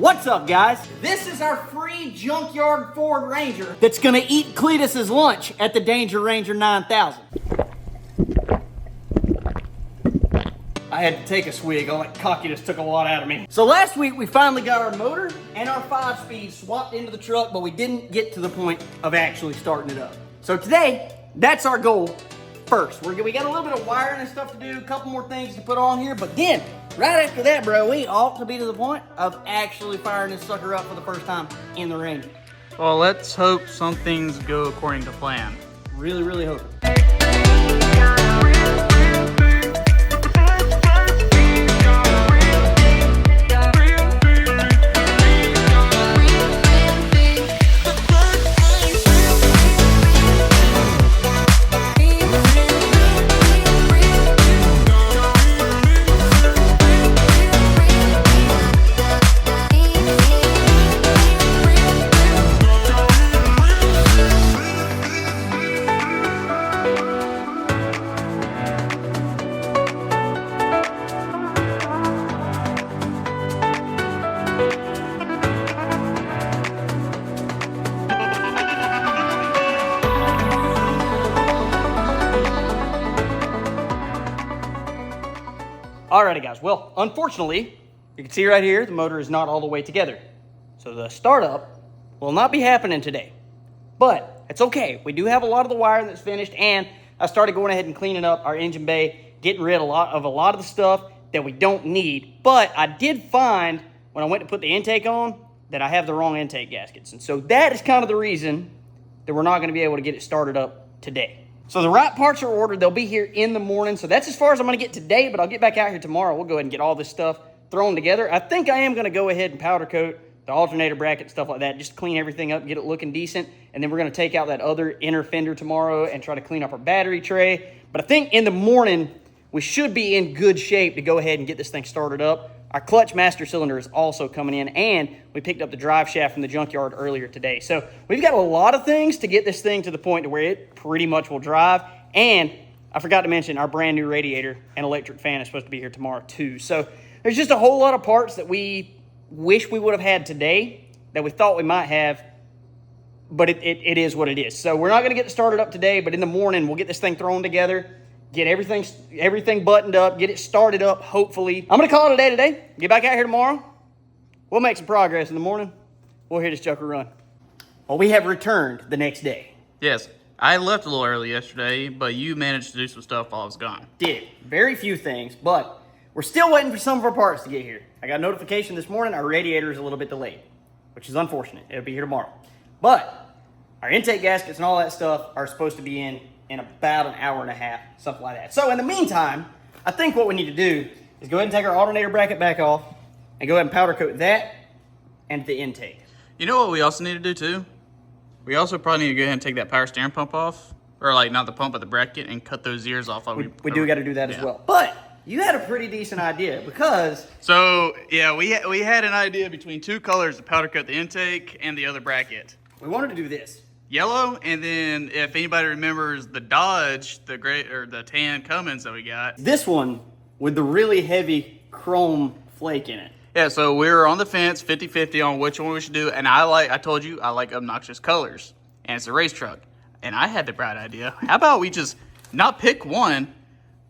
What's up, guys? This is our free junkyard Ford Ranger that's gonna eat Cletus's lunch at the Danger Ranger 9000. I had to take a swig. All that cockiness took a lot out of me. So last week we finally got our motor and our 5-speed swapped into the truck, but we didn't get to the point of actually starting it up. So today, that's our goal first. We got a little bit of wiring and stuff to do, a couple more things to put on here, but then, right after that, bro, we ought to be to the point of actually firing this sucker up for the first time in the Ranger. Well, let's hope some things go according to plan. Really, really hope. Alrighty guys, well, unfortunately, you can see right here, the motor is not all the way together. So the startup will not be happening today. But it's okay, we do have a lot of the wiring that's finished, and I started going ahead and cleaning up our engine bay, getting rid of a lot of the stuff that we don't need. But I did find, when I went to put the intake on, that I have the wrong intake gaskets. And so that is kind of the reason that we're not gonna be able to get it started up today. So the right parts are ordered. They'll be here in the morning. So that's as far as I'm going to get today, but I'll get back out here tomorrow. We'll go ahead and get all this stuff thrown together. I think I am going to go ahead and powder coat the alternator bracket, stuff like that, just clean everything up, get it looking decent. And then we're going to take out that other inner fender tomorrow and try to clean up our battery tray. But I think in the morning, we should be in good shape to go ahead and get this thing started up. Our clutch master cylinder is also coming in, and we picked up the drive shaft from the junkyard earlier today. So we've got a lot of things to get this thing to the point to where it pretty much will drive. And I forgot to mention our brand new radiator and electric fan is supposed to be here tomorrow too. So there's just a whole lot of parts that we wish we would have had today that we thought we might have, but it is what it is. So we're not going to get started up today, but in the morning we'll get this thing thrown together, get everything buttoned up, get it started up, hopefully. I'm going to call it a day today. Get back out here tomorrow. We'll make some progress in the morning. We'll hear this joker run. Well, we have returned the next day. Yes, I left a little early yesterday, but you managed to do some stuff while I was gone. Did. Very few things, but we're still waiting for some of our parts to get here. I got a notification this morning, our radiator is a little bit delayed, which is unfortunate. It'll be here tomorrow. But our intake gaskets and all that stuff are supposed to be in about an hour and a half, something like that. So in the meantime, I think what we need to do is go ahead and take our alternator bracket back off and go ahead and powder coat that and the intake. You know what we also need to do too? We also probably need to go ahead and take that power steering pump off, or like not the pump but the bracket, and cut those ears off. Like we do got to do that as well. But you had a pretty decent idea because... So yeah, we had an idea between two colors to powder coat the intake and the other bracket. We wanted to do this. Yellow, and then if anybody remembers the Dodge, the gray or the tan Cummins that we got. This one with the really heavy chrome flake in it. Yeah, so we were on the fence 50-50 on which one we should do, and I told you I like obnoxious colors, and it's a race truck. And I had the bright idea. How about we just not pick one,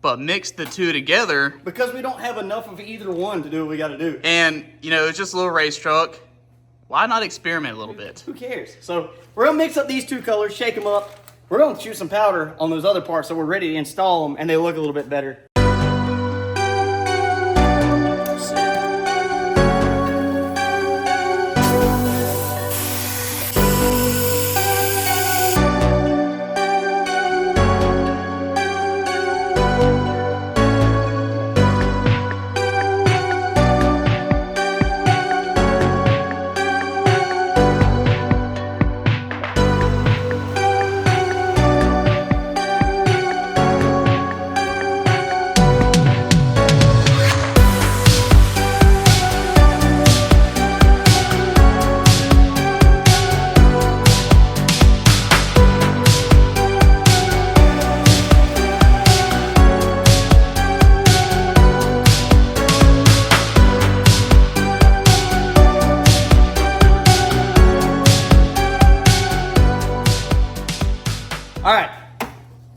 but mix the two together? Because we don't have enough of either one to do what we got to do. And, you know, it's just a little race truck. Why not experiment a little bit? Who cares? So we're going to mix up these two colors, shake them up. We're going to shoot some powder on those other parts so we're ready to install them and they look a little bit better.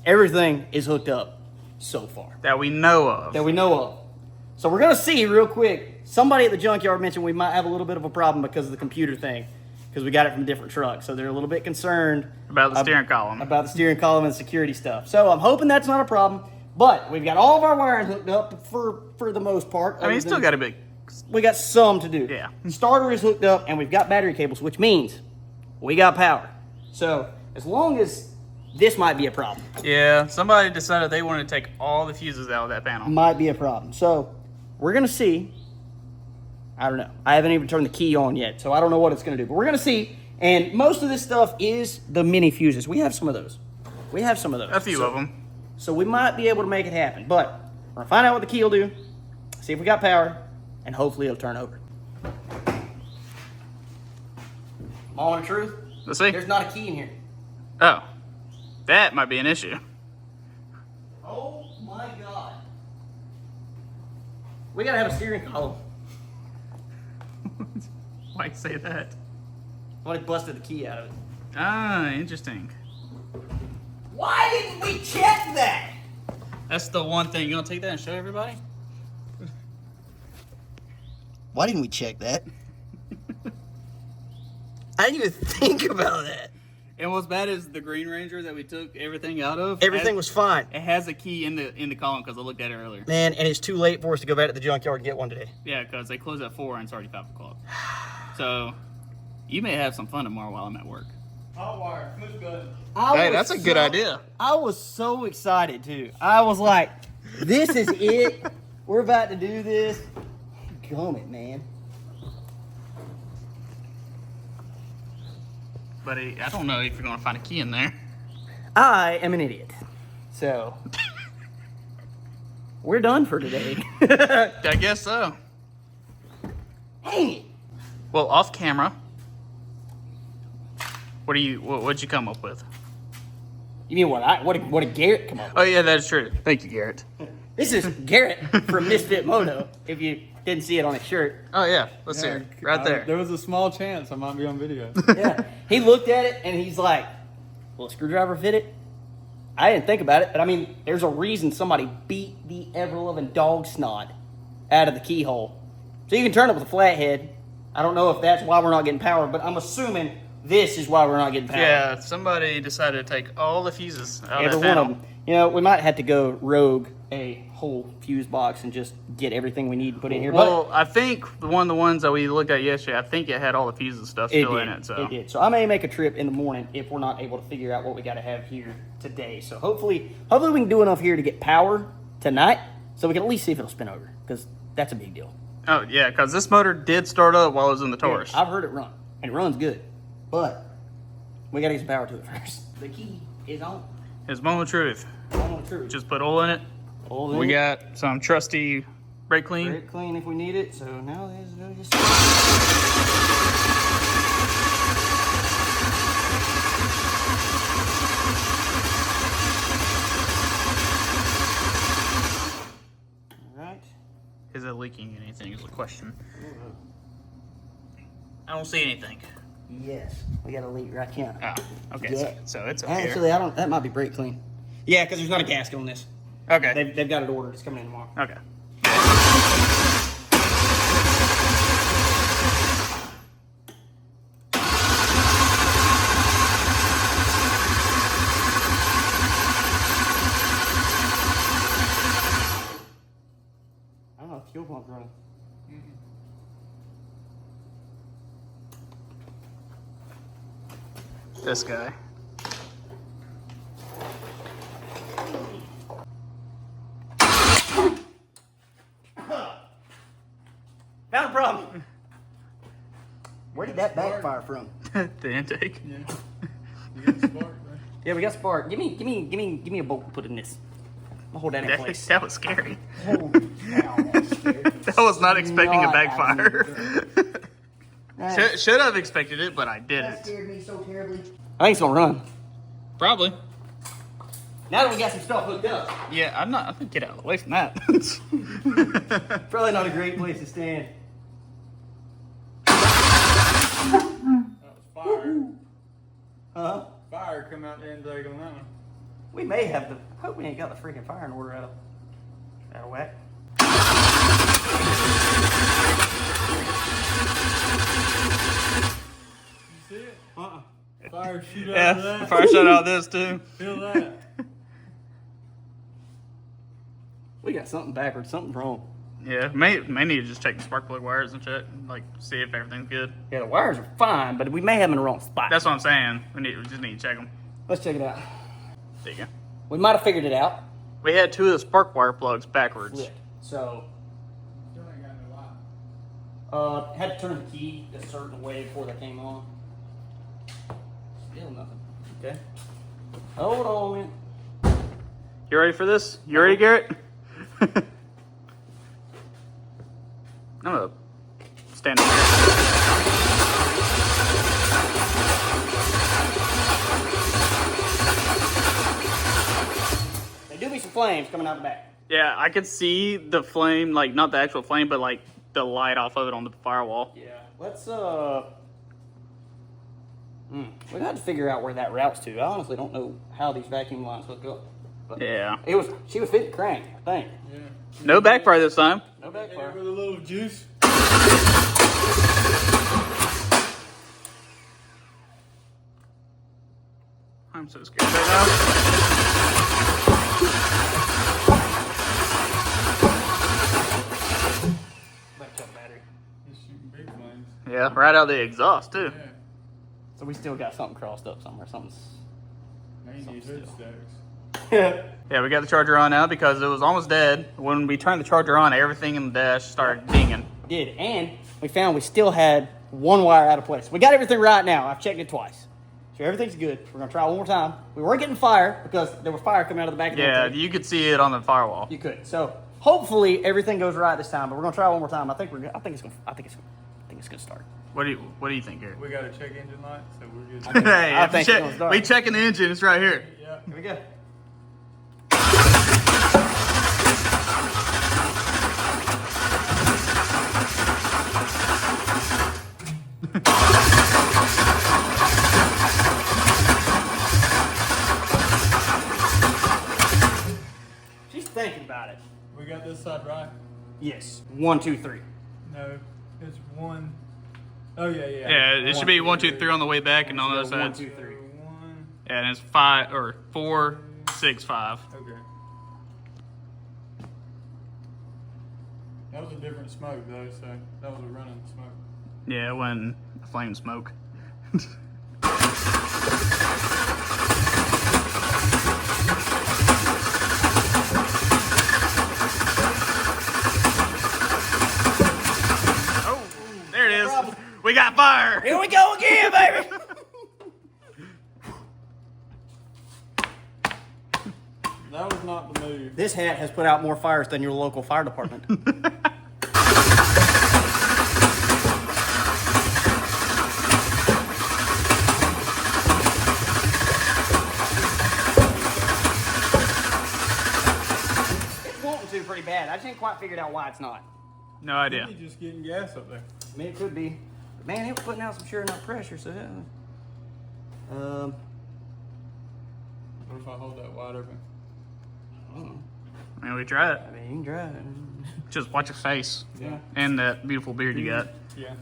everything is hooked up so far. That we know of. That we know of. So we're going to see real quick. Somebody at the junkyard mentioned we might have a little bit of a problem because of the computer thing. Because we got it from a different truck. So they're a little bit concerned. About the steering column. About the steering column and security stuff. So I'm hoping that's not a problem. But we've got all of our wiring hooked up for the most part. I mean, still got a big... We got some to do. Yeah. Starter is hooked up and we've got battery cables, which means we got power. So as long as this might be a problem. Yeah, somebody decided they wanted to take all the fuses out of that panel. Might be a problem. So we're going to see. I don't know. I haven't even turned the key on yet, so I don't know what it's going to do. But we're going to see. And most of this stuff is the mini fuses. We have some of those. A few of them. So we might be able to make it happen. But we're going to find out what the key will do, see if we got power, and hopefully it'll turn over. Moment of truth. Let's see. There's not a key in here. Oh. That might be an issue. Oh my God. We got to have a steering column. Why'd you say that? Somebody busted the key out of it. Ah, interesting. Why didn't we check that? That's the one thing. You want to take that and show everybody? Why didn't we check that? I didn't even think about that. And what's bad is the Green Ranger that we took everything out of. Everything was fine. It has a key in the column because I looked at it earlier. Man, and it's too late for us to go back to the junkyard and get one today. Yeah, because they close at 4 and it's already 5 o'clock. So you may have some fun tomorrow while I'm at work. Hot wire, push button. Hey, that's a good idea. I was so excited too. I was like, this is it. We're about to do this. Gummit, man. Buddy, I don't know if you're going to find a key in there. I am an idiot. So, we're done for today. I guess so. Hey! Well, off camera, what'd you come up with? You mean what did Garrett come up with? Oh yeah, that's true. Thank you, Garrett. This is Garrett from Misfit Moto, if you didn't see it on his shirt. Oh yeah, let's see it. Right there. There was a small chance I might be on video. Yeah. He looked at it and he's like, will a screwdriver fit it? I didn't think about it, but I mean, there's a reason somebody beat the ever-loving dog snot out of the keyhole. So you can turn it with a flathead. I don't know if that's why we're not getting power, but I'm assuming this is why we're not getting power. Yeah, somebody decided to take all the fuses out Every of that one panel. of them. You know, we might have to go rogue a whole fuse box and just get everything we need and put in here. Well, I think the ones that we looked at yesterday, I think it had all the fuses stuff still in it. So It did. So I may make a trip in the morning if we're not able to figure out what we got to have here today. So hopefully we can do enough here to get power tonight, so we can at least see if it'll spin over, because that's a big deal. Oh yeah, because this motor did start up while it was in the Taurus. I've heard it run, and it runs good, but we got to get some power to it first. The key is on. It's moment of truth. On the truth. Just put oil in it. Oil in We it. got some trusty brake clean. Brake clean if we need it. So now there's just. All right. Is it leaking anything is the question. I don't see anything. Yes, we got a leak right here. Oh, okay. Yeah. So it's up Actually, here. I don't. That might be brake clean. Yeah, because there's not a gasket on this. Okay. They've got it ordered. It's coming in tomorrow. Okay. I don't know if fuel pump's running. This guy. Found a problem. Where did that backfire from? The intake. Yeah. You got the spark, right? Yeah, we got spark. Give me a bolt to put in this. I'll hold that in place. That was scary. Holy cow, that's scary. I was not expecting a Not backfire. Should have expected it, but I That didn't. scared me so terribly. I think it's gonna run. Probably. Now that we got some stuff hooked up, Yeah, I'm gonna get out of the way from that. probably not a great place to stand. That was fire. Huh? Fire come out the intake on that one. We may have the. I hope we ain't got the freaking firing order out of whack. You see it? Fire shoot out Yeah, of that. fire shot out of this too. Feel that. We got something backwards. Something's wrong. Yeah, may need to just check the spark plug wires and check, like, see if everything's good. Yeah, the wires are fine, but we may have them in the wrong spot. That's what I'm saying. We just need to check them. Let's check it out. There you go. We might have figured it out. We had 2 of the spark wire plugs backwards. Lit. So, Still ain't got no light. had to turn the key a certain way before that came on. Still nothing. Okay. Hold on, man. You ready for this? You ready, Garrett? I'm gonna stand up here. There do be some flames coming out the back. Yeah, I could see the flame, like, not the actual flame, but, like, the light off of it on the firewall. Yeah. Let's we got to figure out where that routes to. I honestly don't know how these vacuum lines hook up. But Yeah. she was fit to crank, I think. Yeah. No backfire this time. No backfire. With a little juice. I'm so scared right now. Backed up battery. He's shooting big flames. Yeah, right out of the exhaust, too. Yeah. So we still got something crossed up somewhere. Something's. May need hood stacks. Yeah, we got the charger on now because it was almost dead. When we turned the charger on, everything in the dash started dinging. Did, and we found we still had one wire out of place. We got everything right now. I've checked it twice. So everything's good. We're gonna try one more time. We weren't getting fire because there was fire coming out of the back of the Yeah, tank. you could see it on the firewall. You could. So hopefully everything goes right this time, but we're gonna try one more time. I think it's gonna start. What do you think, Garrett? We got a check engine light, so we're good. Hey, I if think you it's gonna start. we checking the engine. It's right here. Yeah. Here we go. She's thinking about it. We got this side right? Yes. 1, 2, 3. No. It's one. Oh, yeah, yeah. Yeah, it should be 1, 2, 3 on the way back, and on the other One, side. two, three. One. Yeah, and it's 5 or 4, 6, 5. Okay. That was a different smoke, though, so that was a running smoke. Yeah, when the flame smoke. Oh, there it is. We got fire. Here we go again, baby. That was not the move. This hat has put out more fires than your local fire department. It's wanting to pretty bad. I just ain't quite figured out why it's not. No idea. Maybe just getting gas up there. I mean, it could be. But man, it was putting out some sure enough pressure, so What if I hold that wide open? I mean, we try it. I mean, you can try it. Just watch your face Yeah. and that beautiful beard you got. Yeah.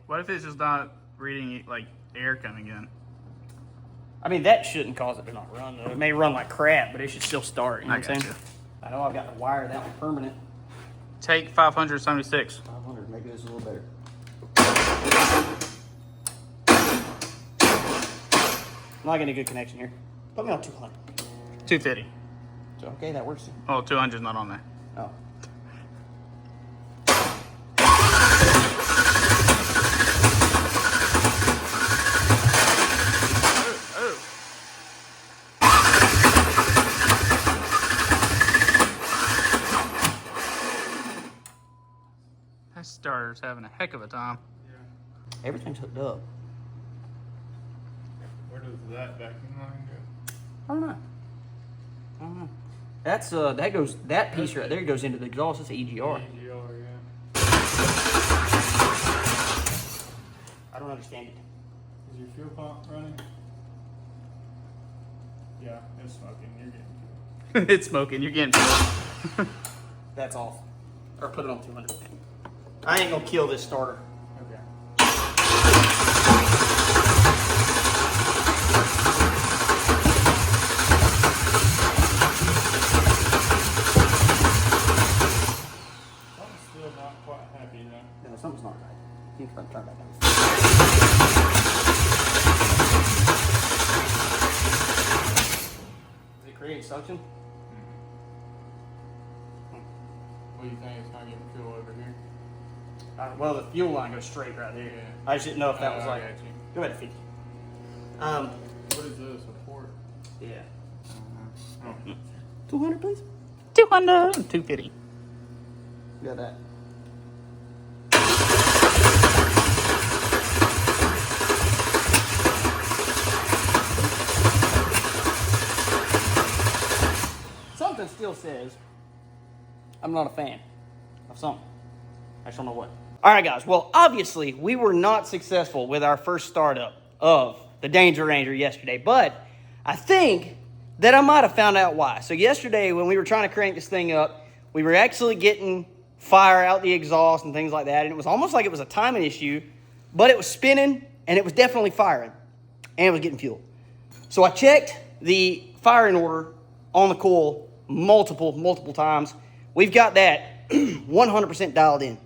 What if it's just not reading like air coming in? I mean, that shouldn't cause it to not run, though. It may run like crap, but it should still start. You know I what I'm saying? gotcha. I know I've got to wire that one permanent. Take 576. 500, maybe this is a little better. I'm not getting a good connection here. Put me on 200. 250. So, okay, that works. Oh, 200's not on there. Oh. Oh. That starter's having a heck of a time. Yeah. Everything's hooked up. Where does that vacuum line go? I don't know. That's that piece right there goes into the exhaust. It's an EGR. EGR, yeah. I don't understand it. Is your fuel pump running? Yeah, it's smoking. You're getting fuel. It's smoking. You're getting. That's off. Or put it on 200. I ain't gonna kill this starter. Okay. Something's still not quite happy though. No, something's not right. You can turn that down. Is it creating suction? What do you think? It's not getting fuel over here? Well, the fuel line goes straight right there. Yeah. I just didn't know if that was I like. got you. Go ahead, 50. What is this? A port? Yeah. Oh. 200, please. 200. 250. Got that. Something still says I'm not a fan of something. I just don't know what. All right, guys. Well, obviously, we were not successful with our first startup of the Danger Ranger yesterday, but I think that I might have found out why. So yesterday, when we were trying to crank this thing up, we were actually getting fire out the exhaust and things like that, and it was almost like it was a timing issue, but it was spinning, and it was definitely firing, and it was getting fuel. So I checked the firing order on the coil multiple times. We've got that 100% dialed in.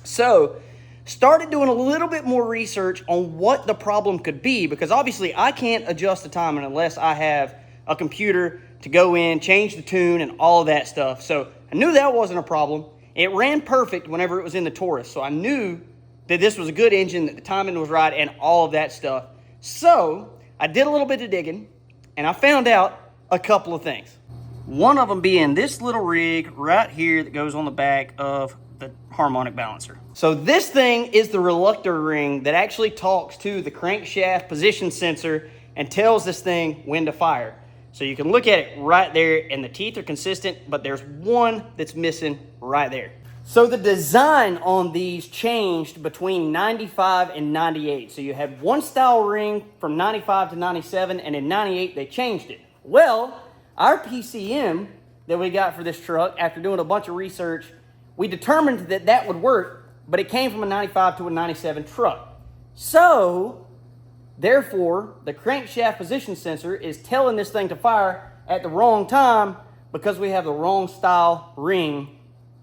So started doing a little bit more research on what the problem could be, because obviously I can't adjust the timing unless I have a computer to go in, change the tune, and all of that stuff. So I knew that wasn't a problem. It ran perfect whenever it was in the Taurus, so I knew that this was a good engine, that the timing was right, and all of that stuff. So I did a little bit of digging, and I found out a couple of things. One of them being this little rig right here that goes on the back of the harmonic balancer. So this thing is the reluctor ring that actually talks to the crankshaft position sensor and tells this thing when to fire. So you can look at it right there, and the teeth are consistent, but there's one that's missing right there. So the design on these changed between 95 and 98. So you had one style ring from 95 to 97, and in 98 they changed it. Well, our PCM that we got for this truck, after doing a bunch of research, we determined that that would work, but it came from a 95 to a 97 truck. So, therefore, the crankshaft position sensor is telling this thing to fire at the wrong time because we have the wrong style ring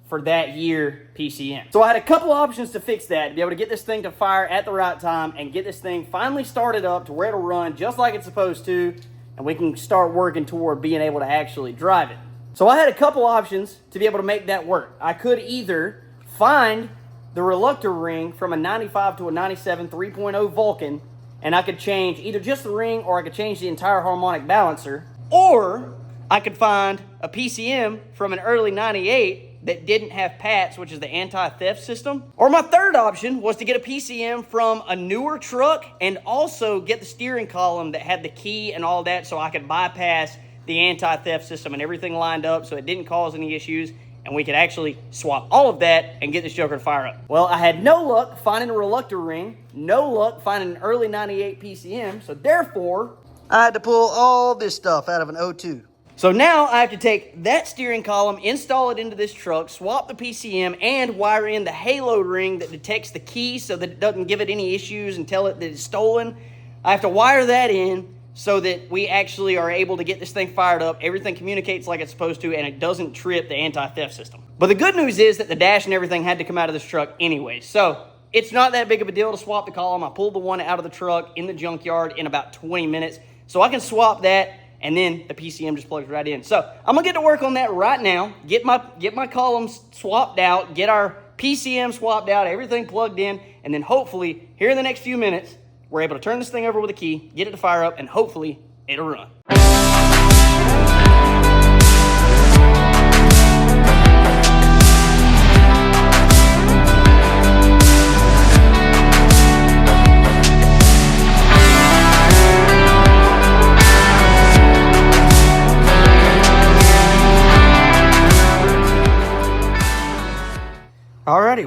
for that year PCM. So I had a couple options to fix that, to be able to get this thing to fire at the right time and get this thing finally started up to where it'll run just like it's supposed to, and we can start working toward being able to actually drive it. So I had a couple options to be able to make that work. I could either find the reluctor ring from a 95 to a 97 3.0 Vulcan, and I could change either just the ring or I could change the entire harmonic balancer, or I could find a PCM from an early 98 that didn't have PATS, which is the anti-theft system. Or my third option was to get a PCM from a newer truck and also get the steering column that had the key and all that, so I could bypass the anti-theft system and everything lined up so it didn't cause any issues, and we could actually swap all of that and get this joker to fire up. Well, I had no luck finding a reluctor ring, no luck finding an early 98 PCM, so therefore I had to pull all this stuff out of an 02. So now I have to take that steering column, install it into this truck, swap the PCM, and wire in the halo ring that detects the key so that it doesn't give it any issues and tell it that it's stolen. I have to wire that in so that we actually are able to get this thing fired up, everything communicates like it's supposed to, and it doesn't trip the anti-theft system. But the good news is that the dash and everything had to come out of this truck anyway, so it's not that big of a deal to swap the column. I pulled the one out of the truck in the junkyard in about 20 minutes, so I can swap that, and then the PCM just plugs right in. So I'm gonna get to work on that right now, get my columns swapped out, get our PCM swapped out, everything plugged in, and then hopefully here in the next few minutes, we're able to turn this thing over with a key, get it to fire up, and hopefully it'll run.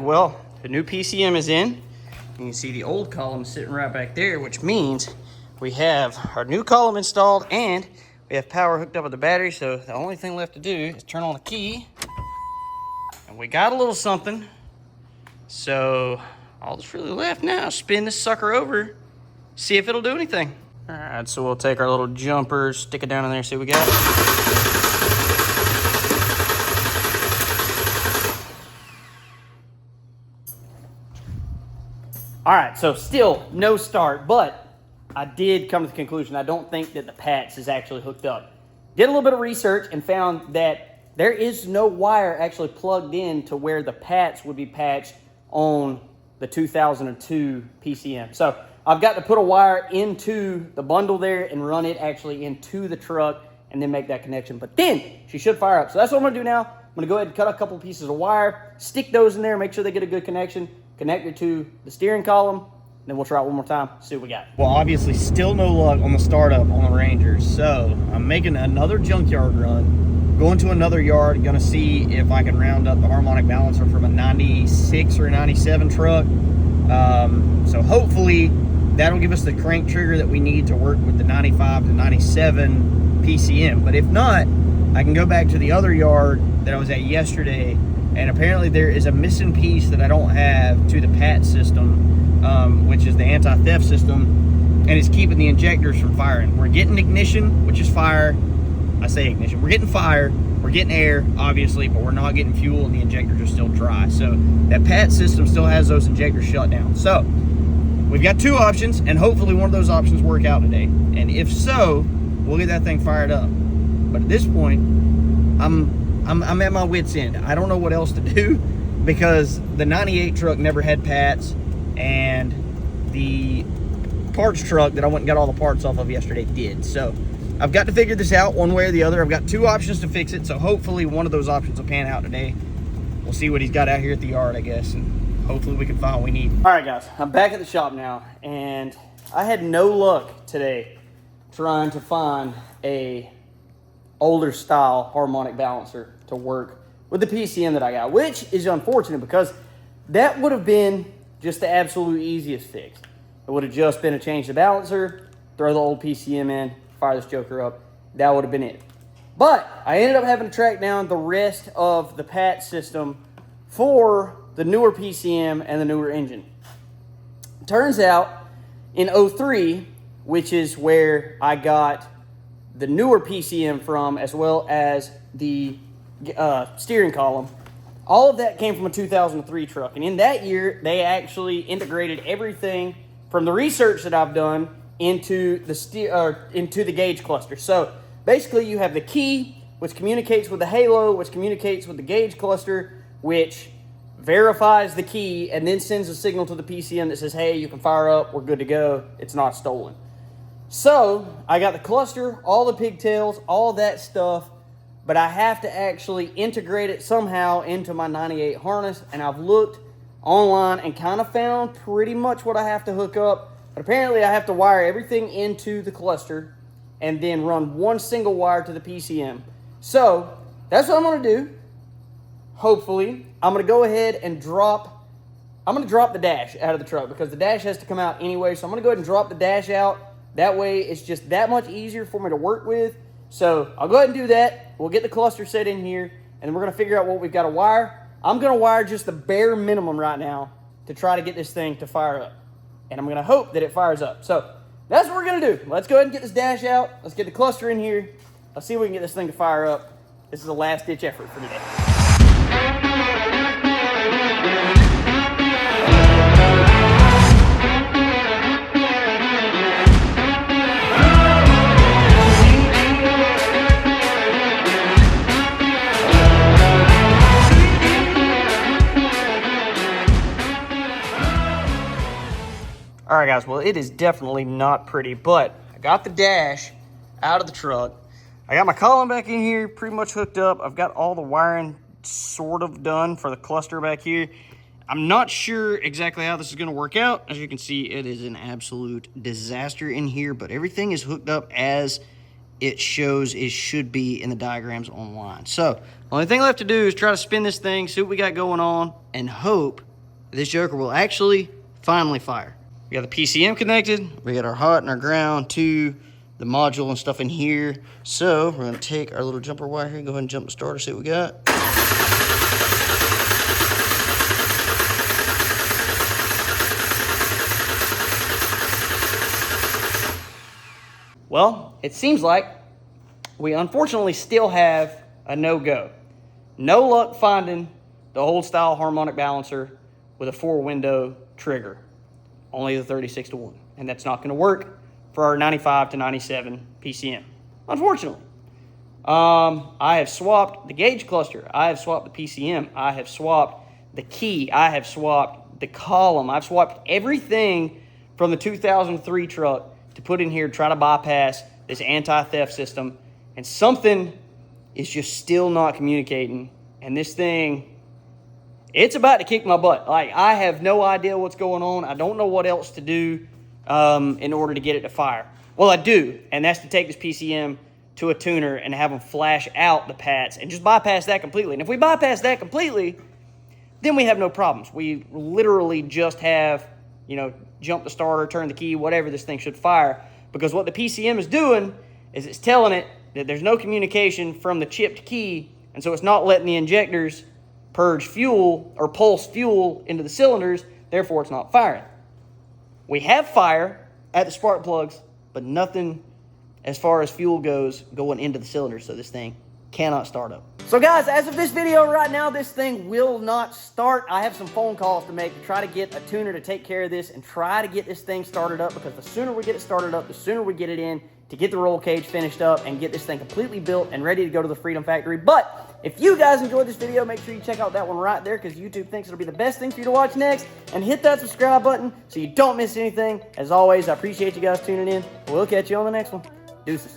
well, the new PCM is in. You can see the old column sitting right back there, which means we have our new column installed and we have power hooked up with the battery. So the only thing left to do is turn on the key. And we got a little something. So all that's really left now is spin this sucker over, see if it'll do anything. All right, so we'll take our little jumper, stick it down in there, see what we got. All right, so still no start, but I did come to the conclusion I don't think that the patch is actually hooked up. Did a little bit of research and found that there is no wire actually plugged in to where the patch would be patched on the 2002 PCM. So I've got to put a wire into the bundle there and run it actually into the truck and then make that connection. But then she should fire up. So that's what I'm gonna do now. I'm gonna go ahead and cut a couple pieces of wire, stick those in there, make sure they get a good connection, connect it to the steering column, then we'll try it one more time, see what we got. Well, obviously still no luck on the startup on the Ranger, so I'm making another junkyard run, going to another yard, gonna see if I can round up the harmonic balancer from a 96 or a 97 truck. So hopefully that'll give us the crank trigger that we need to work with the 95 to 97 PCM. But if not, I can go back to the other yard that I was at yesterday, and apparently there is a missing piece that I don't have to the PAT system, which is the anti-theft system, and it's keeping the injectors from firing. We're getting ignition, which is fire. I say ignition. We're getting fire. We're getting air, obviously, but we're not getting fuel, and the injectors are still dry. So that PAT system still has those injectors shut down. So we've got two options, and hopefully one of those options work out today. And if so, we'll get that thing fired up. But at this point, I'm at my wit's end. I don't know what else to do because the 98 truck never had PATs, and the parts truck that I went and got all the parts off of yesterday did. So I've got to figure this out one way or the other. I've got two options to fix it, so hopefully one of those options will pan out today. We'll see what he's got out here at the yard, I guess, and hopefully we can find what we need. All right, guys, I'm back at the shop now, and I had no luck today trying to find a older style harmonic balancer to work with the PCM that I got, which is unfortunate because that would have been just the absolute easiest fix. It would have just been to change the balancer, throw the old PCM in, fire this joker up. That would have been it. But I ended up having to track down the rest of the PAT system for the newer PCM and the newer engine. Turns out in 03, which is where I got the newer PCM from, as well as the steering column, all of that came from a 2003 truck. And in that year, they actually integrated everything from the research that I've done into the gauge cluster. So basically you have the key, which communicates with the halo, which communicates with the gauge cluster, which verifies the key and then sends a signal to the PCM that says, hey, you can fire up, we're good to go, it's not stolen. So I got the cluster, all the pigtails, all that stuff, but I have to actually integrate it somehow into my 98 harness, and I've looked online and kind of found pretty much what I have to hook up. But apparently I have to wire everything into the cluster and then run one single wire to the PCM. So that's what I'm going to do. Hopefully, I'm going to go ahead and drop the dash out of the truck because the dash has to come out anyway. So I'm going to go ahead and drop the dash out. That way it's just that much easier for me to work with. So I'll go ahead and do that. We'll get the cluster set in here, and we're going to figure out what we've got to wire. I'm going to wire just the bare minimum right now to try to get this thing to fire up. And I'm going to hope that it fires up. So that's what we're going to do. Let's go ahead and get this dash out. Let's get the cluster in here. Let's see if we can get this thing to fire up. This is a last-ditch effort for today. All right, guys, well, it is definitely not pretty, but I got the dash out of the truck. I got my column back in here pretty much hooked up. I've got all the wiring sort of done for the cluster back here. I'm not sure exactly how this is going to work out. As you can see, it is an absolute disaster in here, but everything is hooked up as it shows it should be in the diagrams online. So the only thing left to do is try to spin this thing, see what we got going on, and hope this joker will actually finally fire. We got the PCM connected. We got our hot and our ground to the module and stuff in here. So we're gonna take our little jumper wire here, go ahead and jump the starter, see what we got. Well, it seems like we unfortunately still have a no-go. No luck finding the old style harmonic balancer with a 4-window trigger. Only the 36-1. And that's not going to work for our 95 to 97 PCM, unfortunately. I have swapped the gauge cluster. I have swapped the PCM. I have swapped the key. I have swapped the column. I've swapped everything from the 2003 truck to put in here to try to bypass this anti-theft system. And something is just still not communicating. And this thing, it's about to kick my butt. Like, I have no idea what's going on. I don't know what else to do in order to get it to fire. Well, I do, and that's to take this PCM to a tuner and have them flash out the pats and just bypass that completely. And if we bypass that completely, then we have no problems. We literally just have, jump the starter, turn the key, whatever, this thing should fire. Because what the PCM is doing is it's telling it that there's no communication from the chipped key, and so it's not letting the injectors purge fuel or pulse fuel into the cylinders, therefore it's not firing. We have fire at the spark plugs, but nothing as far as fuel goes going into the cylinders, so this thing cannot start up. So guys, as of this video right now, this thing will not start. I have some phone calls to make to try to get a tuner to take care of this and try to get this thing started up, because the sooner we get it started up, the sooner we get it in to get the roll cage finished up and get this thing completely built and ready to go to the Freedom Factory. But if you guys enjoyed this video, make sure you check out that one right there, because YouTube thinks it'll be the best thing for you to watch next. And hit that subscribe button so you don't miss anything. As always, I appreciate you guys tuning in. We'll catch you on the next one. Deuces.